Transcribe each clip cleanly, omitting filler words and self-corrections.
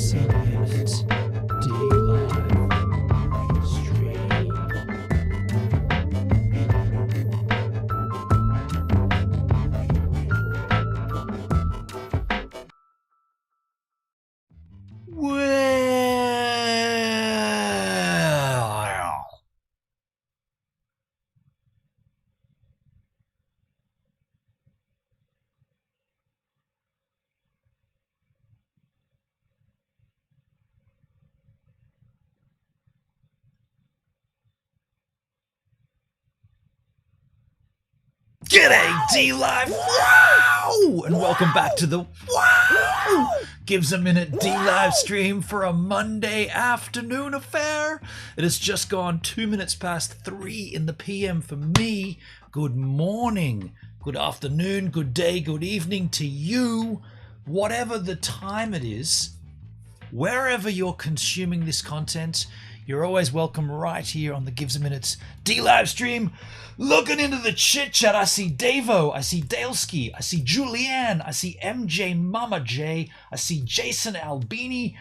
Gives a minute. D-Live stream. Well, g'day D-Live, wow! And welcome back to the wow! Gives a minute D-Live stream for a Monday afternoon affair. It has just gone 2 minutes past 3 in the PM for me. Good morning, good afternoon, good day, good evening to you, whatever the time it is, wherever you're consuming this content. You're always welcome right here on the Gives a Minute D-Live stream. Looking into the chit chat, I see Davo, I see Daleski, I see Julianne, I see MJ Mama J, I see Jason Albini,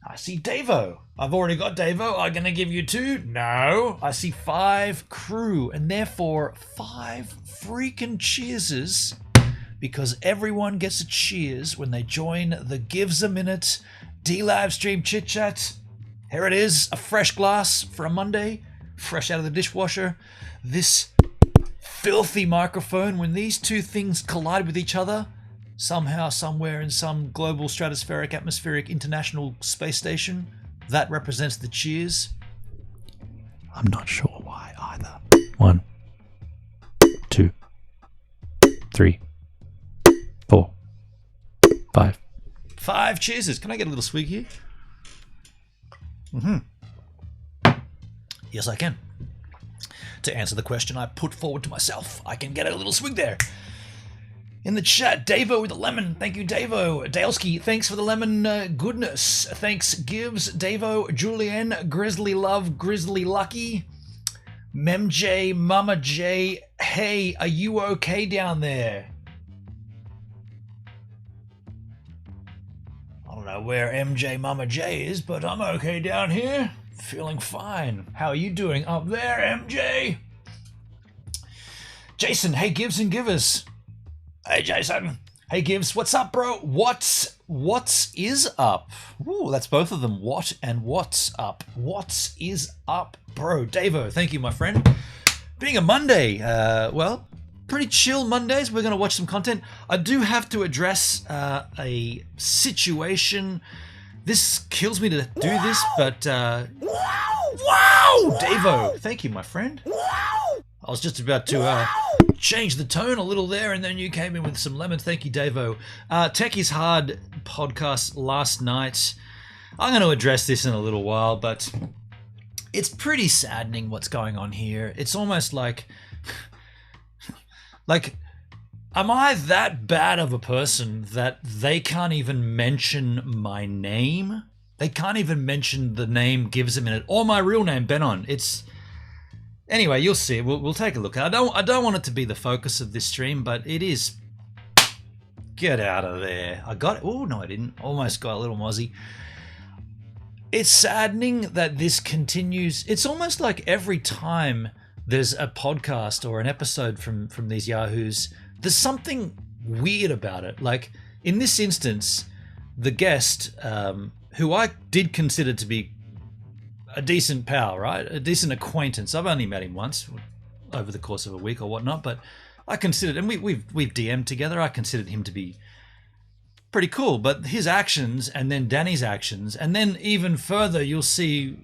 I see Davo. I've already got Davo. I'm gonna give you 2. No, I see 5 crew, and therefore 5 freaking cheerses, because everyone gets a cheers when they join the Gives a Minute D-Live stream chit chat. Here it is, a fresh glass for a Monday, fresh out of the dishwasher. This filthy microphone, when these two things collide with each other, somehow, somewhere in some global stratospheric, atmospheric, international space station, that represents the cheers. I'm not sure why either. 1, 2, 3, 4, 5. 5 cheerses. Can I get a little swig here? Yes, I can. To answer the question I put forward to myself, I can get a little swig there. In the chat, Davo with a lemon. Thank you, Davo. Daleski, thanks for the lemon goodness. Thanks, Gives, Davo, Julianne, Grizzly Love, Grizzly Lucky, MemJ, Mama J. Hey, are you okay down there? I don't know where MJ Mama J is, but I'm okay down here. Feeling fine. How are you doing up there, MJ? Jason, hey Gives and Givers. Hey Jason. Hey Gives, what's up, bro? What's is up? Ooh, that's both of them. What and what's up? What's is up, bro? Davo, thank you, my friend. Being a Monday, well, pretty chill Mondays. We're going to watch some content. I do have to address a situation. This kills me to do this, but wow, Davo, thank you, my friend. I was just about to change the tone a little there, and then you came in with some lemons. Thank you, Davo. Tech is Hard podcast last night. I'm going to address this in a little while, but it's pretty saddening what's going on here. It's almost like, am I that bad of a person that they can't even mention my name? They can't even mention the name Gives a Minute or my real name, Benon. It's anyway. You'll see. We'll take a look. I don't want it to be the focus of this stream, but it is. Get out of there! I got it. Oh no, I didn't. Almost got a little mozzie. It's saddening that this continues. It's almost like every time there's a podcast or an episode from these yahoos, there's something weird about it. Like in this instance, the guest, who I did consider to be a decent pal, right? A decent acquaintance. I've only met him once over the course of a week or whatnot, but I considered, and we've DM'd together. I considered him to be pretty cool. But his actions, and then Danny's actions, and then even further, you'll see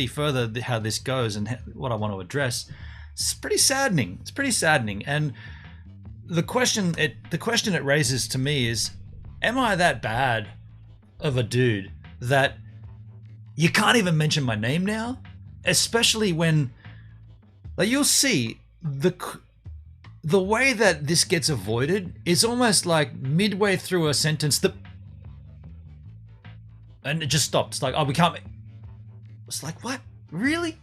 further how this goes and what I want to address. It's pretty saddening. It's pretty saddening, and the question it raises to me is, am I that bad of a dude that you can't even mention my name now? Especially when, like, you'll see the way that this gets avoided is almost like midway through a sentence and it just stops. It's like, oh, we can't. It's like, what? Really?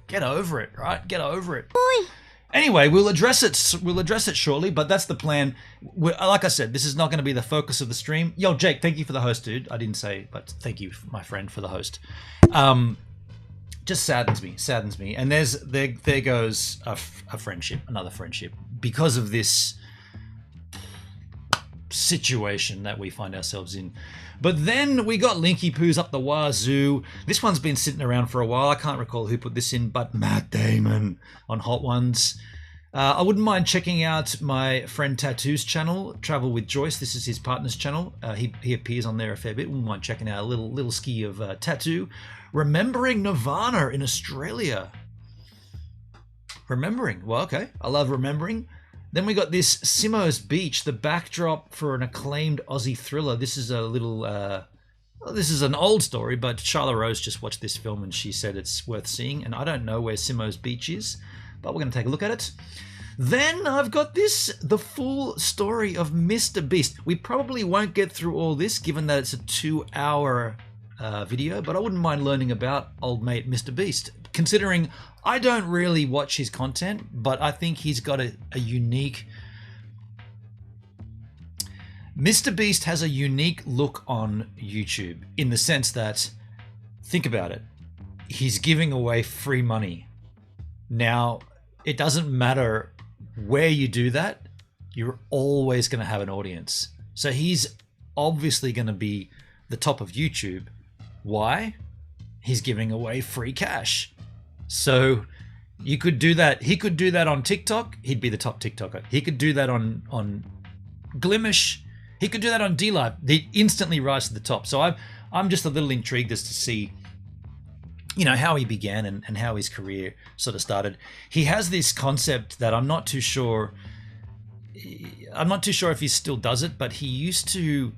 Get over it, right? Get over it. Boy. Anyway, we'll address it. We'll address it shortly, but that's the plan. Like I said, this is not going to be the focus of the stream. Yo, Jake, thank you for the host, dude. I didn't say, but thank you, my friend, for the host. Just saddens me. And there goes a friendship, another friendship, because of this situation that we find ourselves in. But then we got linky poos up the wazoo. This one's been sitting around for a while. I can't recall who put this in, but Matt Damon on Hot Ones. I wouldn't mind checking out my friend Tattoo's channel, Travel with Joyce. This is his partner's channel. He appears on there a fair bit. Wouldn't mind checking out a little ski of Tattoo. Remembering Nirvana in Australia. Remembering. Well, okay. I love remembering. Then we got this Simo's Beach, the backdrop for an acclaimed Aussie thriller. This is a little, this is an old story, but Charla Rose just watched this film and she said it's worth seeing. And I don't know where Simo's Beach is, but we're going to take a look at it. Then I've got this, the full story of Mr. Beast. We probably won't get through all this, given that it's a 2-hour video, but I wouldn't mind learning about old mate Mr. Beast, considering I don't really watch his content, but I think he's got a unique... Mr. Beast has a unique look on YouTube in the sense that, think about it, he's giving away free money. Now, it doesn't matter where you do that, you're always going to have an audience. So he's obviously going to be the top of YouTube. Why? He's giving away free cash. So you could do that. He could do that on TikTok. He'd be the top TikToker. He could do that on Glimish. He could do that on DLive. He'd instantly rise to the top. So I'm just a little intrigued as to see, you know, how he began and how his career sort of started. He has this concept that I'm not too sure if he still does it, but he used to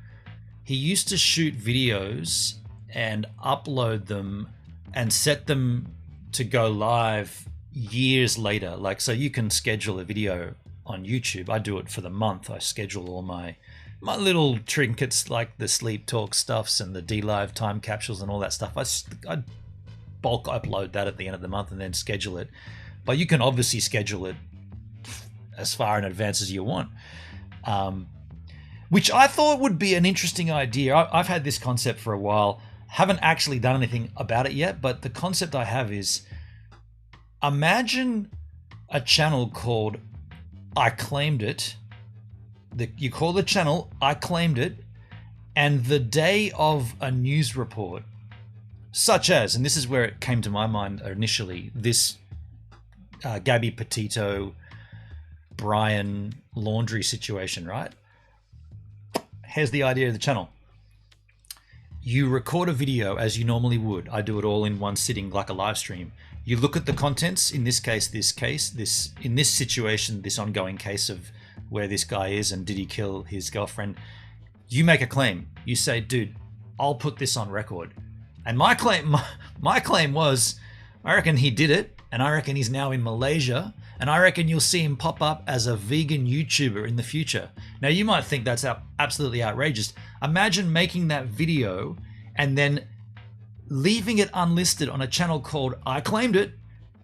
shoot videos and upload them and set them to go live years later. Like, so you can schedule a video on YouTube. I do it for the month. I schedule all my little trinkets, like the sleep talk stuffs and the DLive time capsules and all that stuff. I bulk upload that at the end of the month and then schedule it. But you can obviously schedule it as far in advance as you want, which I thought would be an interesting idea. I've had this concept for a while. Haven't actually done anything about it yet, but the concept I have is, imagine a channel called I Claimed It. You call the channel I Claimed It, and the day of a news report, such as, and this is where it came to my mind initially, this Gabby Petito, Brian laundry situation, right? Here's the idea of the channel. You record a video as you normally would. I do it all in one sitting, like a live stream. You look at the contents, in this case, in this situation, this ongoing case of where this guy is and did he kill his girlfriend. You make a claim. You say, dude, I'll put this on record. And my claim was, I reckon he did it, and I reckon he's now in Malaysia, and I reckon you'll see him pop up as a vegan YouTuber in the future. Now, you might think that's absolutely outrageous. Imagine making that video and then leaving it unlisted on a channel called I Claimed It,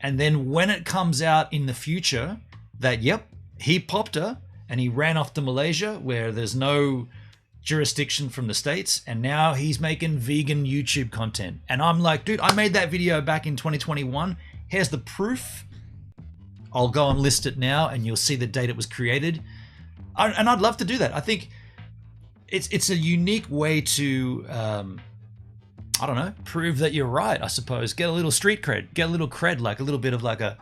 and then when it comes out in the future that, yep, he popped her and he ran off to Malaysia where there's no jurisdiction from the States, and now he's making vegan YouTube content. And I'm like, dude, I made that video back in 2021. Here's the proof. I'll go and list it now and you'll see the date it was created. And I'd love to do that. I think it's a unique way to, I don't know, prove that you're right, I suppose. Get a little street cred. Get a little cred, like a little bit of like a,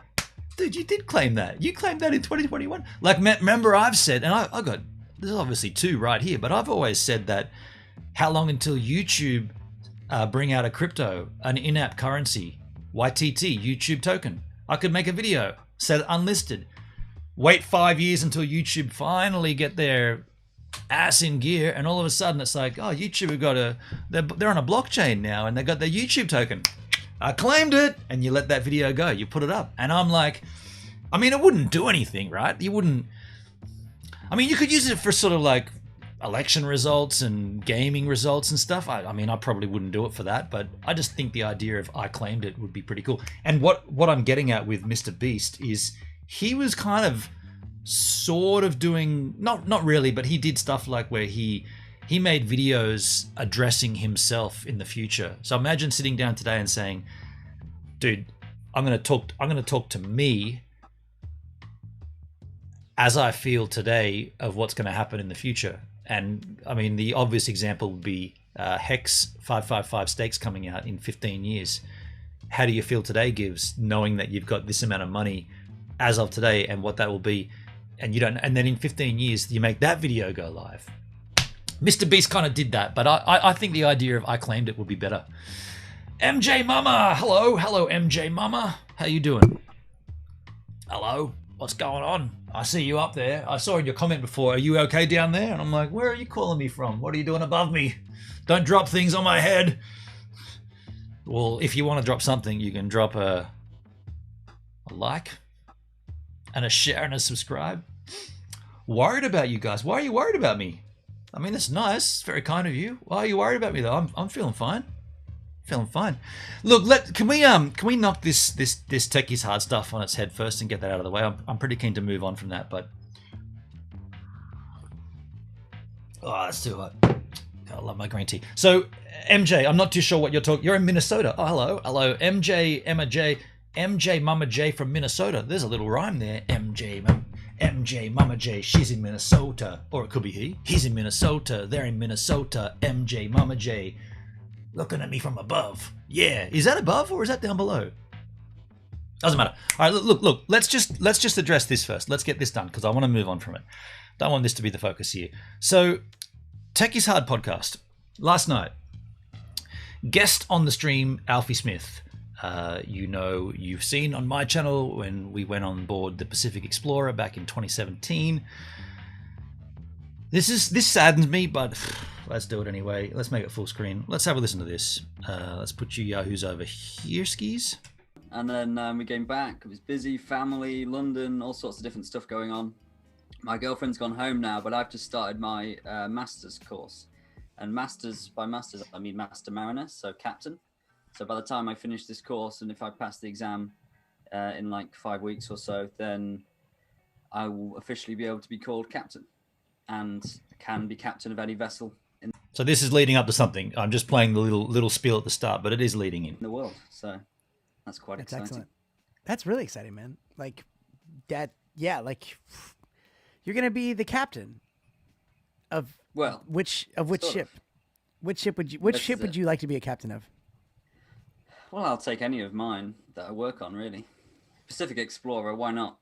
dude, you did claim that. You claimed that in 2021. Like, remember I've said, and I got, there's obviously two right here, but I've always said that how long until YouTube bring out a crypto, an in-app currency, YTT, YouTube token. I could make a video, set it unlisted, wait 5 years until YouTube finally get their ass in gear, and all of a sudden it's like, oh, YouTube have got they're on a blockchain now and they got their YouTube token. I claimed it, and you let that video go, you put it up. And I'm like, I mean, it wouldn't do anything, right? You wouldn't, I mean, you could use it for sort of like election results and gaming results and stuff. I mean, I probably wouldn't do it for that, but I just think the idea of I Claimed It would be pretty cool. And what I'm getting at with Mr. Beast is he was kind of sort of doing, not really, but he did stuff like where he made videos addressing himself in the future. So imagine sitting down today and saying, dude, I'm going to talk to me as I feel today of what's going to happen in the future. And I mean, the obvious example would be Hex 555 stakes coming out in 15 years. How do you feel today, Gives, knowing that you've got this amount of money as of today and what that will be, and you don't, and then in 15 years you make that video go live. Mr. Beast kind of did that, but I think the idea of I claimed it would be better. MJ Mama, hello MJ Mama, how you doing? Hello, what's going on? I see you up there. I saw in your comment before, are you okay down there? And I'm like, where are you calling me from? What are you doing above me? Don't drop things on my head. Well, if you want to drop something, you can drop a like and a share and a subscribe. Worried about you guys. Why are you worried about me? I mean, that's nice. It's very kind of you. Why are you worried about me though? I'm feeling fine. Feeling fine. Look, can we knock this techies hard stuff on its head first and get that out of the way? I'm pretty keen to move on from that, but that's too hot. I love my green tea. So MJ, I'm not too sure what you're talking. You're in Minnesota. Oh, hello, MJ, Emma J, MJ Mama J from Minnesota. There's a little rhyme there. MJ Mama J. She's in Minnesota, or it could be he. He's in Minnesota. They're in Minnesota. MJ Mama J. Looking at me from above. Yeah, is that above or is that down below? Doesn't matter. All right, look. Let's just address this first. Let's get this done because I want to move on from it. Don't want this to be the focus here. So, Tech is Hard podcast. Last night, guest on the stream, Alfie Smith. You've seen on my channel when we went on board the Pacific Explorer back in 2017. This saddens me, but let's do it anyway. Let's make it full screen. Let's have a listen to this. Let's put you yahoos over here, skis. And then we came back. It was busy, family, London, all sorts of different stuff going on. My girlfriend's gone home now, but I've just started my master's course. And by masters, I mean Master Mariner, so captain. So by the time I finish this course, and if I pass the exam in like 5 weeks or so, then I will officially be able to be called captain and can be captain of any vessel So this is leading up to something. I'm just playing the little spiel at the start, but it is leading in the world. So that's quite exciting. Excellent. That's really exciting, man. Like that. Yeah. Like you're going to be the captain of which ship? Which ship would you like to be a captain of? Well, I'll take any of mine that I work on, really. Pacific Explorer, why not?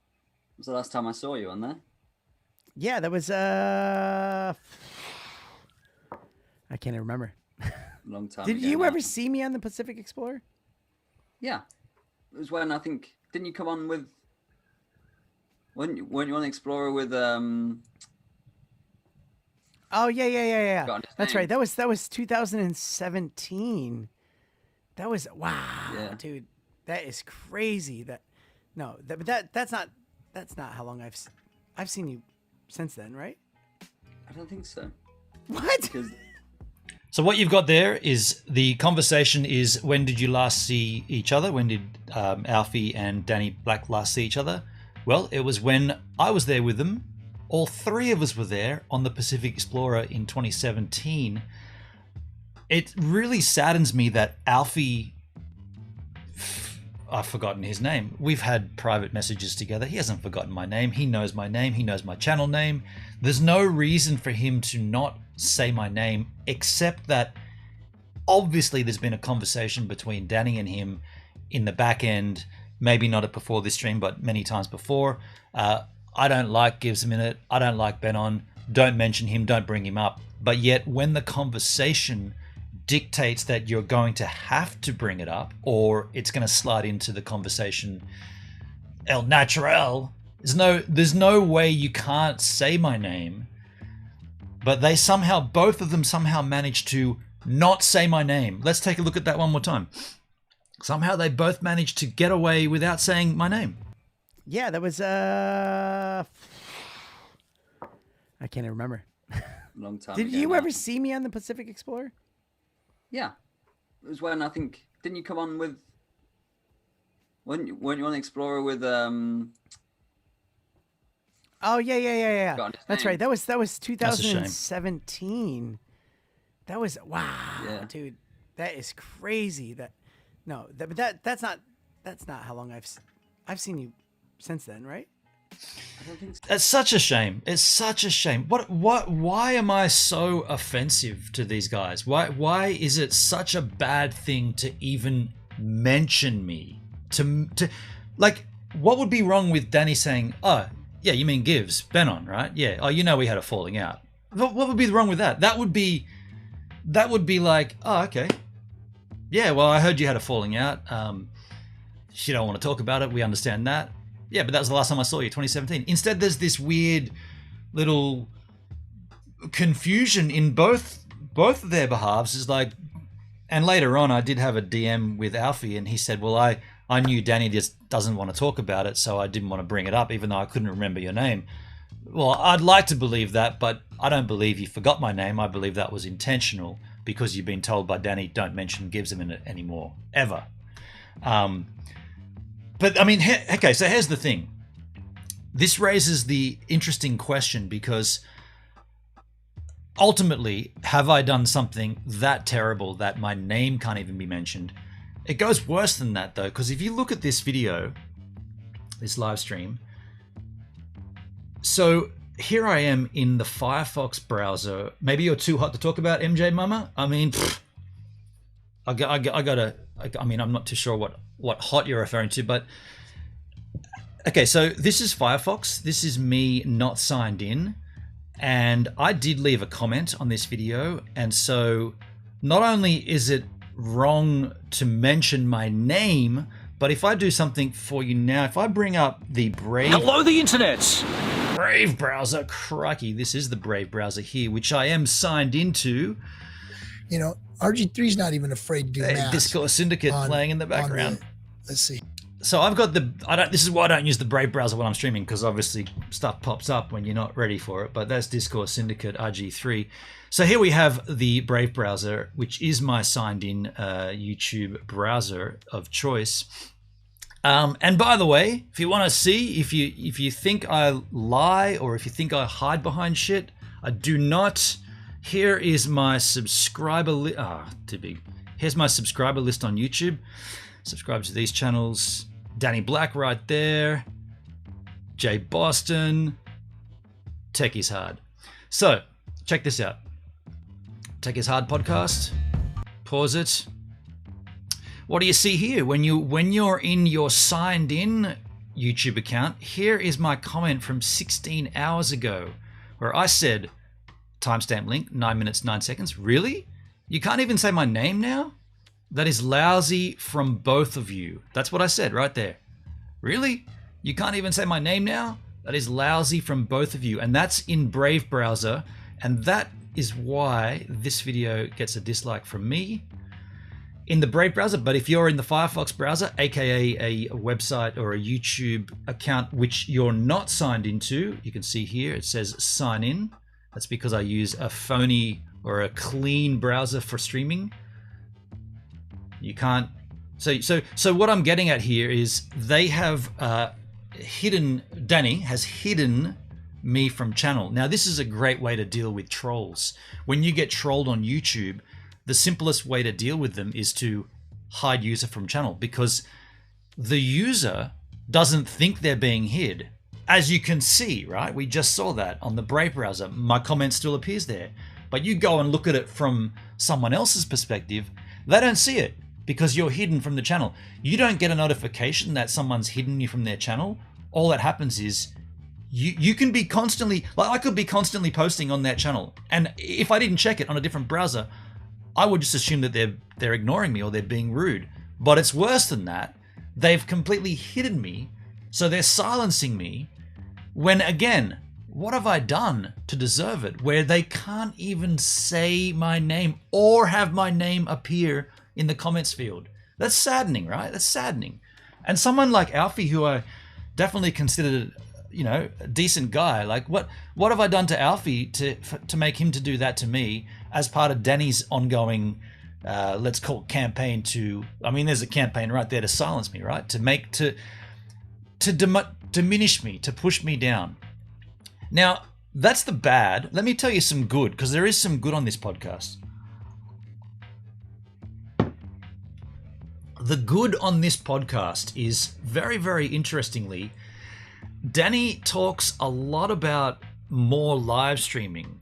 It was the last time I saw you on there. Yeah, that was I can't even remember. Long time Did ago you now. ever see me on the Pacific Explorer? Yeah. It was when I think, didn't you come on with, weren't you on the Explorer with Oh yeah. That's name. right. That was 2017. That was wow, dude. That is crazy. That's not how long I've seen you since then, right? I don't think so. What? Because So what you've got there is the conversation is, when did you last see each other? When did Alfie and Danny Black last see each other? Well, it was when I was there with them. All three of us were there on the Pacific Explorer in 2017. It really saddens me that Alfie, I've forgotten his name. We've had private messages together. He hasn't forgotten my name. He knows my name. He knows my channel name. There's no reason for him to not say my name, except that obviously there's been a conversation between Danny and him in the back end, maybe not before this stream, but many times before. I don't like Gives a Minute. I don't like Benon. Don't mention him. Don't bring him up. But yet when the conversation dictates that you're going to have to bring it up, or it's going to slide into the conversation el natural, there's no way you can't say my name. But both of them somehow managed to not say my name. Let's take a look at that one more time. Somehow they both managed to get away without saying my name. Yeah, that was I can't even remember. long time Did ago you now. ever see me on the Pacific Explorer? Yeah. It was when I think, didn't you come on with, weren't you on the Explorer with Oh yeah. Forgotten his That's name. right. That was That's a shame. 2017. That was Yeah. dude. That is crazy. That's not how long I've seen you since then, right? I don't think so. It's such a shame. It's such a shame. Why am I so offensive to these guys? Why is it such a bad thing to even mention me? To like, what would be wrong with Danny saying, "Oh, yeah, you mean Gives, Benon, right? Yeah. Oh, you know we had a falling out." What would be wrong with that? That would be like, "Oh, okay. Yeah, well, I heard you had a falling out. You don't want to talk about it. We understand that. Yeah, but that was the last time I saw you, 2017. Instead, there's this weird little confusion in both of their behalves. Is like, and later on, I did have a DM with Alfie, and he said, "Well, I knew Danny just doesn't want to talk about it, so I didn't want to bring it up, even though I couldn't remember your name." Well, I'd like to believe that, but I don't believe you forgot my name. I believe that was intentional because you've been told by Danny, don't mention Gives in it anymore, ever. But I mean, okay, so here's the thing. This raises the interesting question because ultimately, have I done something that terrible that my name can't even be mentioned? It goes worse than that, though, because if you look at this video, this live stream, so here I am in the Firefox browser. Maybe you're too hot to talk about, MJ Mama. I mean, I mean, I'm not too sure what hot you're referring to, but okay, so this is Firefox. This is me not signed in, and I did leave a comment on this video, and so not only is it wrong to mention my name, but if I do something for you now, if I bring up the Brave... Hello, the internet! Brave browser, crikey, this is the Brave browser here, which I am signed into. You know, RG3's not even afraid to do math. Discourse Syndicate playing in the background. Let's see. So I've got this is why I don't use the Brave browser when I'm streaming, because obviously stuff pops up when you're not ready for it, but that's Discourse Syndicate RG3. So here we have the Brave browser, which is my signed in YouTube browser of choice. And by the way, if you want to see, if you think I lie or if you think I hide behind shit, I do not. Here is my subscriber list. Too big. Here's my subscriber list on YouTube. Subscribe to these channels. Danny Black right there. Jay Boston. Tech is Hard. So check this out. Tech is Hard podcast. Pause it. What do you see here? When you're in your signed in YouTube account, here is my comment from 16 hours ago where I said, timestamp link, 9 minutes, 9 seconds. Really? You can't even say my name now? That is lousy from both of you. That's what I said right there. Really? You can't even say my name now? That is lousy from both of you. And that's in Brave browser. And that is why this video gets a dislike from me in the Brave browser. But if you're in the Firefox browser, aka a website or a YouTube account which you're not signed into, you can see here it says sign in. That's because I use a phony or a clean browser for streaming. You can't. So what I'm getting at here is they have Danny has hidden me from channel. Now this is a great way to deal with trolls. When you get trolled on YouTube, the simplest way to deal with them is to hide user from channel, because the user doesn't think they're being hid. As you can see, right? We just saw that on the Brave browser. My comment still appears there. But you go and look at it from someone else's perspective, they don't see it because you're hidden from the channel. You don't get a notification that someone's hidden you from their channel. All that happens is you can be constantly, like I could be constantly posting on that channel, and if I didn't check it on a different browser, I would just assume that they're ignoring me or they're being rude. But it's worse than that. They've completely hidden me, so they're silencing me. When again, what have I done to deserve it? Where they can't even say my name or have my name appear in the comments field. That's saddening, right? That's saddening. And someone like Alfie, who I definitely considered, a decent guy, like what have I done to Alfie to make him to do that to me as part of Danny's ongoing, let's call it campaign to, there's a campaign right there to silence me, right? To diminish me, to push me down. Now, that's the bad. Let me tell you some good, because there is some good on this podcast. The good on this podcast is, very, very interestingly, Danny talks a lot about more live streaming.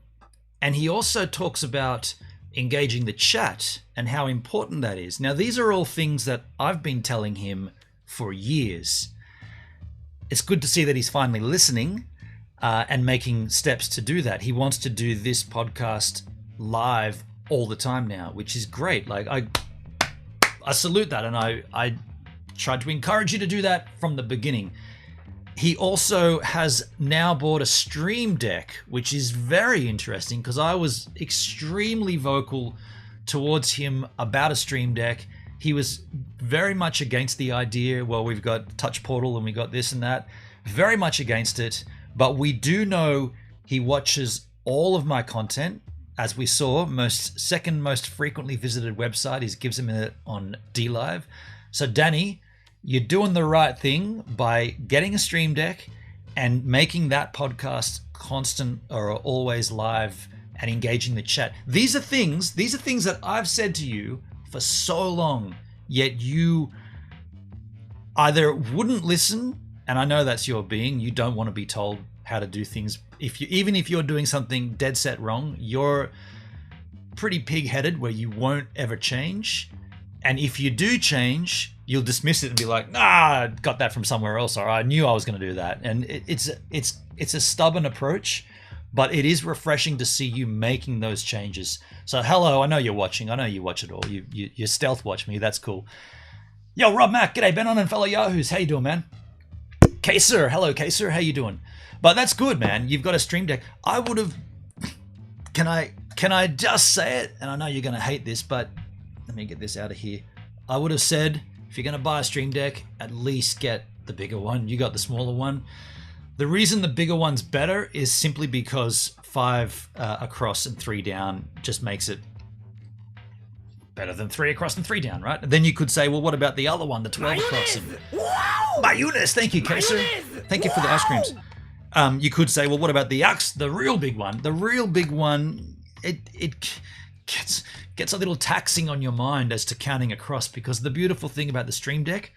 And he also talks about engaging the chat and how important that is. Now, these are all things that I've been telling him for years. It's good to see that he's finally listening and making steps to do that. He wants to do this podcast live all the time now, which is great. Like, I salute that, and I tried to encourage you to do that from the beginning. He also has now bought a stream deck, which is very interesting because I was extremely vocal towards him about a stream deck. He was very much against the idea. Well, we've got Touch Portal and we got this and that. Very much against it. But we do know he watches all of my content. As we saw, second most frequently visited website is Gives a Minute on DLive. So Danny, you're doing the right thing by getting a stream deck and making that podcast constant or always live and engaging the chat. These are things that I've said to you for so long, yet you either wouldn't listen, and I know that's your being, you don't want to be told how to do things. Even if you're doing something dead set wrong, you're pretty pig-headed where you won't ever change. And if you do change, you'll dismiss it and be like, nah, I got that from somewhere else, or I knew I was going to do that. And it's a stubborn approach, but it is refreshing to see you making those changes. So hello, I know you're watching. I know you watch it all. You stealth watch me. That's cool. Yo, Rob Mac, g'day, Ben On and fellow Yahoos. How you doing, man? Kaser, hello, Kaser. How you doing? But that's good, man. You've got a stream deck. I would have... Can I just say it? And I know you're going to hate this, but let me get this out of here. I would have said, if you're going to buy a stream deck, at least get the bigger one. You got the smaller one. The reason the bigger one's better is simply because 5 across and 3 down just makes it better than 3 across and 3 down, right? And then you could say, well, what about the other one, the 12 across? Mayonnaise! Thank you, Kaser. Thank you for the ice creams. You could say, well, what about the real big one? The real big one, it gets a little taxing on your mind as to counting across, because the beautiful thing about the stream deck,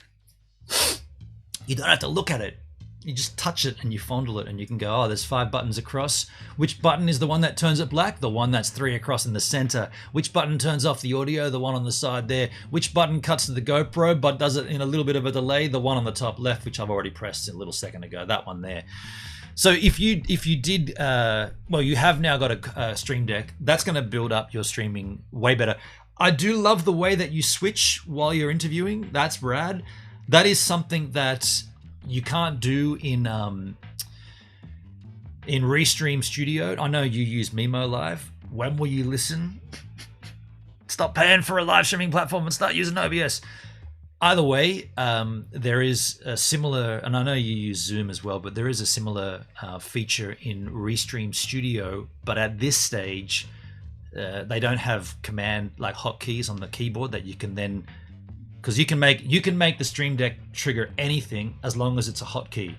you don't have to look at it. You just touch it and you fondle it and you can go, oh, there's 5 buttons across. Which button is the one that turns it black? The one that's 3 across in the center. Which button turns off the audio? The one on the side there. Which button cuts to the GoPro but does it in a little bit of a delay? The one on the top left, which I've already pressed a little second ago. That one there. So if you did, well, you have now got a stream deck. That's going to build up your streaming way better. I do love the way that you switch while you're interviewing. That's rad. That is something that you can't do in Restream Studio. I know you use Mimo Live. When will you listen? Stop paying for a live streaming platform and start using OBS. Either way, there is a similar, and I know you use Zoom as well, but there is a similar feature in Restream Studio. But at this stage, they don't have command like hotkeys on the keyboard that you can then, because you can make the Stream Deck trigger anything as long as it's a hotkey.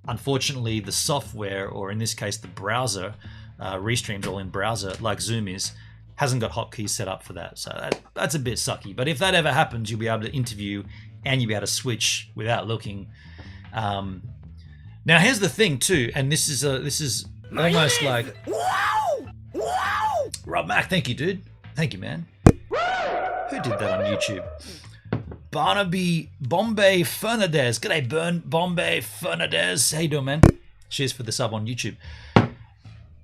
Unfortunately, the software, or in this case the browser, Restream's all in browser like Zoom is, hasn't got hotkeys set up for that. So that's a bit sucky. But if that ever happens, you'll be able to interview and you'll be able to switch without looking. Now here's the thing too, and this is almost like Rob Mac. Thank you, dude. Thank you, man. Who did that on YouTube? Barnaby Bombay Fernandez. G'day, Bombay Fernandez. How you doing, man? Cheers for the sub on YouTube.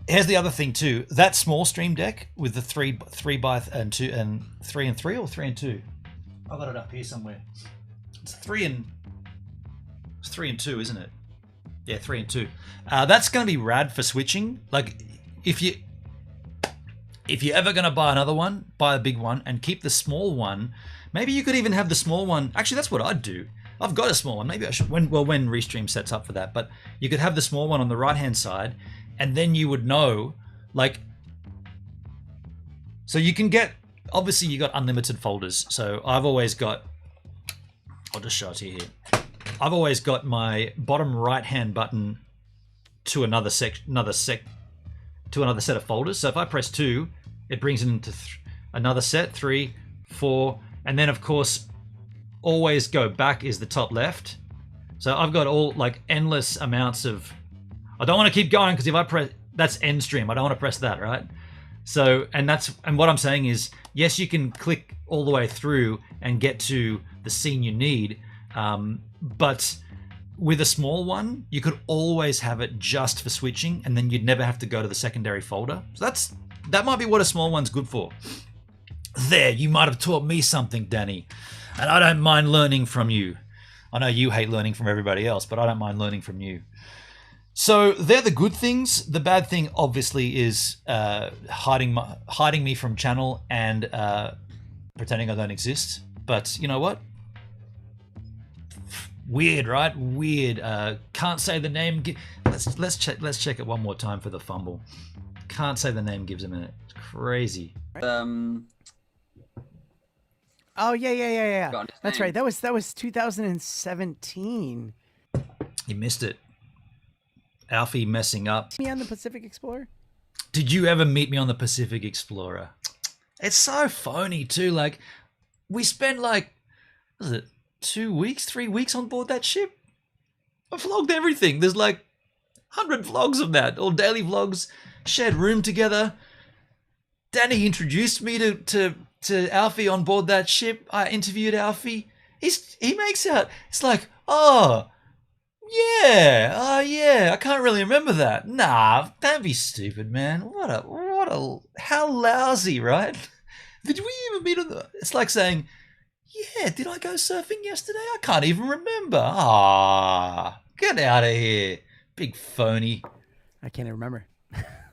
Here's the other thing too. That small stream deck with the 3 by 2 and 3 and 3 or 3 and 2. I got it up here somewhere. It's 3 and 2, isn't it? Yeah, 3 and 2. That's going to be rad for switching. Like if you're ever going to buy another one, buy a big one and keep the small one. Maybe you could even have the small one. Actually, that's what I'd do. I've got a small one. Maybe I should, when Restream sets up for that. But you could have the small one on the right-hand side, and then you would know, like, so you can get, obviously you got unlimited folders. So I've always got, I'll just show it to you here. I've always got my bottom right-hand button to another set of folders. So if I press 2, it brings it into another set, 3, 4, and then of course always go back is the top left. So I've got all like endless amounts of. I don't want to keep going because if I press, that's end stream. I don't want to press that, right? So and what I'm saying is, yes, you can click all the way through and get to the scene you need, but with a small one, you could always have it just for switching, and then you'd never have to go to the secondary folder. So that might be what a small one's good for. There, you might have taught me something, Danny, and I don't mind learning from you. I know you hate learning from everybody else, but I don't mind learning from you. So they're the good things. The bad thing, obviously, is hiding me from channel and pretending I don't exist. But you know what? Weird, right? Weird. Can't say the name. Let's check it one more time for the fumble. Can't say the name. Gives a minute. It's crazy. Oh yeah. That's right. That was 2017. You missed it. Alfie messing up. Me on the Pacific Explorer? Did you ever meet me on the Pacific Explorer? It's so phony too. Like, we spent like, what was it, 2 weeks, 3 weeks on board that ship? I vlogged everything. There's like 100 vlogs of that, all daily vlogs, shared room together. Danny introduced me to Alfie on board that ship. I interviewed Alfie. He makes out, it's like, oh, yeah, I can't really remember that. Nah, don't be stupid, man. How lousy, right? Did we even meet on the, it's like saying, yeah, did I go surfing yesterday? I can't even remember. Ah, get out of here. Big phony. I can't even remember.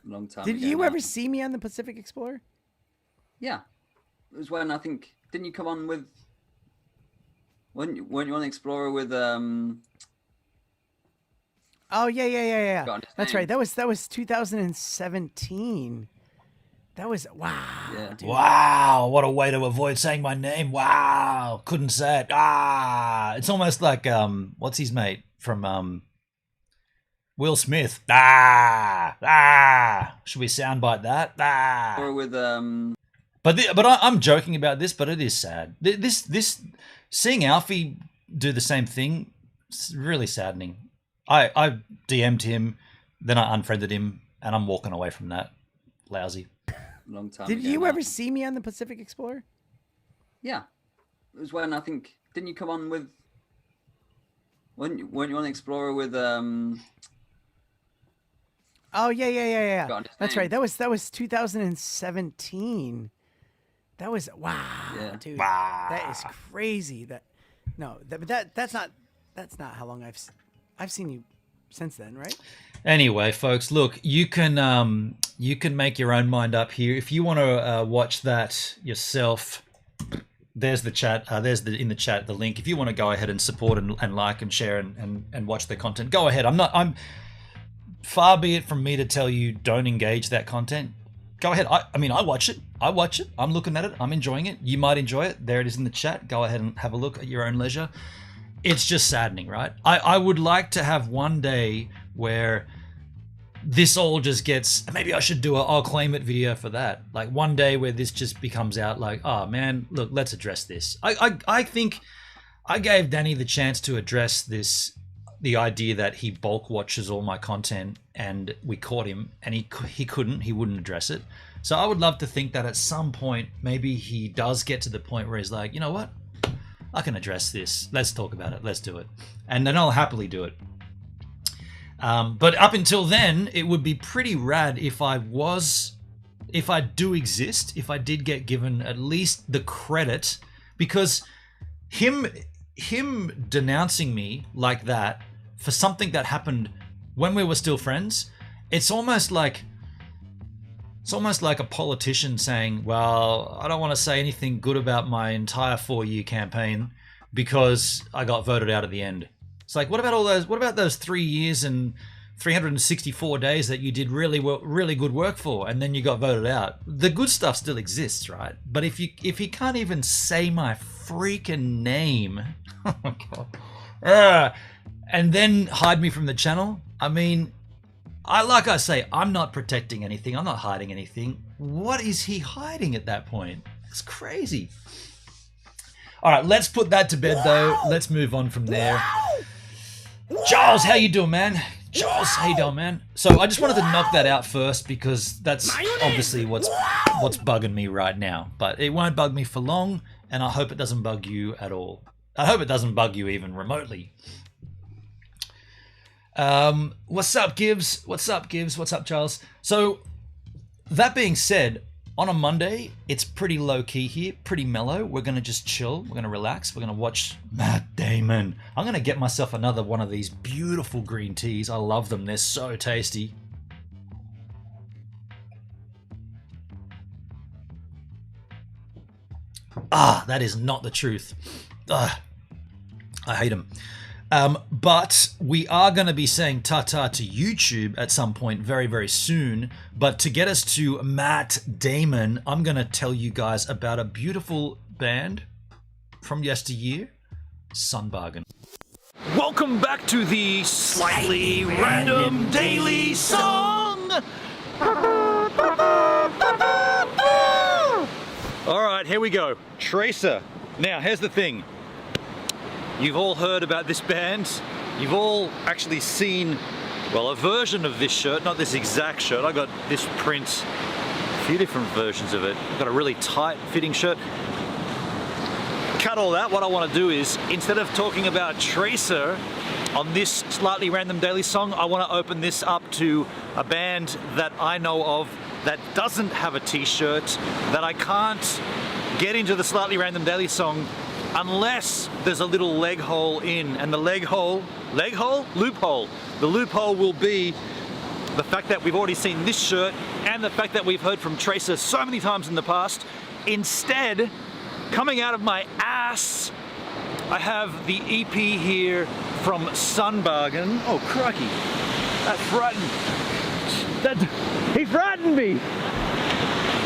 Long time Did ago you now. ever see me on the Pacific Explorer? Yeah. It was when I think, didn't you come on with, weren't you on Explorer with, Oh yeah. Got his That's name. right. That was 2017. That was wow. Yeah. Dude. Wow, what a way to avoid saying my name. Wow, couldn't say it. Ah, it's almost like what's his mate from Will Smith. Should we soundbite that? Or with But I'm joking about this, but it is sad. This seeing Alfie do the same thing, it's really saddening. I DM'd him, then I unfriended him, and I'm walking away from that. Lousy. long time Did ago you now. ever see me on the Pacific Explorer? Yeah. It was when I think, didn't you come on with, weren't you on Explorer with Oh yeah. Got his That's name. right. That was 2017. That was wow, Yeah. dude. Wow. That is crazy. That's not how long I've seen you since then, right? Anyway, folks, look, you can make your own mind up here. If you want to watch that yourself, there's the chat. There's in the chat the link. If you want to go ahead and support and like and share and watch the content, go ahead. I'm far be it from me to tell you don't engage that content. Go ahead. I mean, I watch it. I'm looking at it. I'm enjoying it. You might enjoy it. There it is in the chat. Go ahead and have a look at your own leisure. It's just saddening, right? I would like to have one day where this all just gets, maybe I should do a I'll claim it video for that. Like one day where this just becomes out like, oh man, look, let's address this. I think I gave Danny the chance to address this, the idea that he bulk watches all my content and we caught him and he wouldn't address it. So I would love to think that at some point, maybe he does get to the point where he's like, you know what? I can address this. Let's talk about it. Let's do it. And then I'll happily do it. But up until then, it would be pretty rad if I do exist, if I did get given at least the credit, because him denouncing me like that for something that happened when we were still friends, it's almost like a politician saying, well, I don't want to say anything good about my entire 4-year campaign because I got voted out at the end. It's like, what about those 3 years and 364 days that you did really good work for and then you got voted out? The good stuff still exists, right? But if he can't even say my freaking name, oh God, and then hide me from the channel, I mean, like I say, I'm not protecting anything. I'm not hiding anything. What is he hiding at that point? It's crazy. All right, let's put that to bed, though. Let's move on from there. Charles, how you doing, man? Charles, how you doing, man? So I just wanted to knock that out first because that's obviously what's bugging me right now. But it won't bug me for long, and I hope it doesn't bug you at all. I hope it doesn't bug you even remotely. What's up, Gibbs? What's up, Gibbs? What's up, Charles? So that being said, on a Monday, it's pretty low-key here, pretty mellow. We're going to just chill. We're going to relax. We're going to watch Matt Damon. I'm going to get myself another one of these beautiful green teas. I love them. They're so tasty. Ah, that is not the truth. Ugh. I hate them. But we are going to be saying ta-ta to YouTube at some point very, very soon. But to get us to Matt Damon, I'm going to tell you guys about a beautiful band from yesteryear, Sunbargain. Welcome back to the Slightly Random Daily Song! All right, here we go. Tracer. Now, here's the thing. You've all heard about this band. You've all actually seen, well, a version of this shirt, not this exact shirt. I got this print, a few different versions of it. I've got a really tight fitting shirt. Cut all that. What I want to do is, instead of talking about Tracer on this Slightly Random Daily Song, I want to open this up to a band that I know of that doesn't have a t-shirt, that I can't get into the Slightly Random Daily Song unless there's a little leg hole in, and the loophole will be the fact that we've already seen this shirt and the fact that we've heard from Tracer so many times in the past. Instead, coming out of my ass, I have the EP here from Sunbargain. Oh, crikey, that frightened, he frightened me.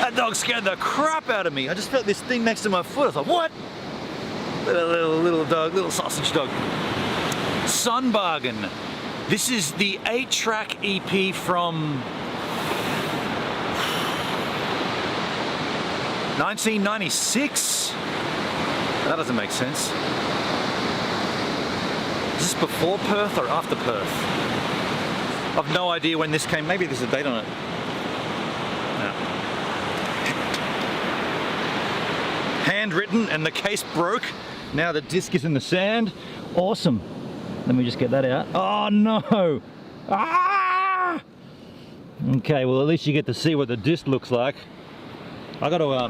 That dog scared the crap out of me. I just felt this thing next to my foot. I thought, what? Little dog, little sausage dog. Sunbargain. This is the 8-track EP from 1996? That doesn't make sense. Is this before Perth or after Perth? I've no idea when this came. Maybe there's a date on it. No. Handwritten, and the case broke. Now the disc is in the sand. Awesome. Let me just get that out. Oh no! Ah! Okay, well at least you get to see what the disc looks like. I got to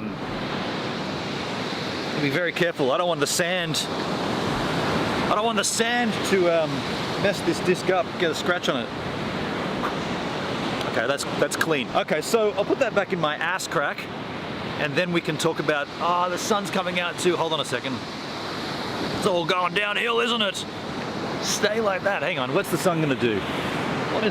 be very careful. I don't want the sand to mess this disc up, get a scratch on it. Okay, that's clean. Okay, so I'll put that back in my ass crack, and then we can talk about, the sun's coming out too. Hold on a second. It's all going downhill, isn't it? Stay like that. Hang on, what's the sun gonna do? What is the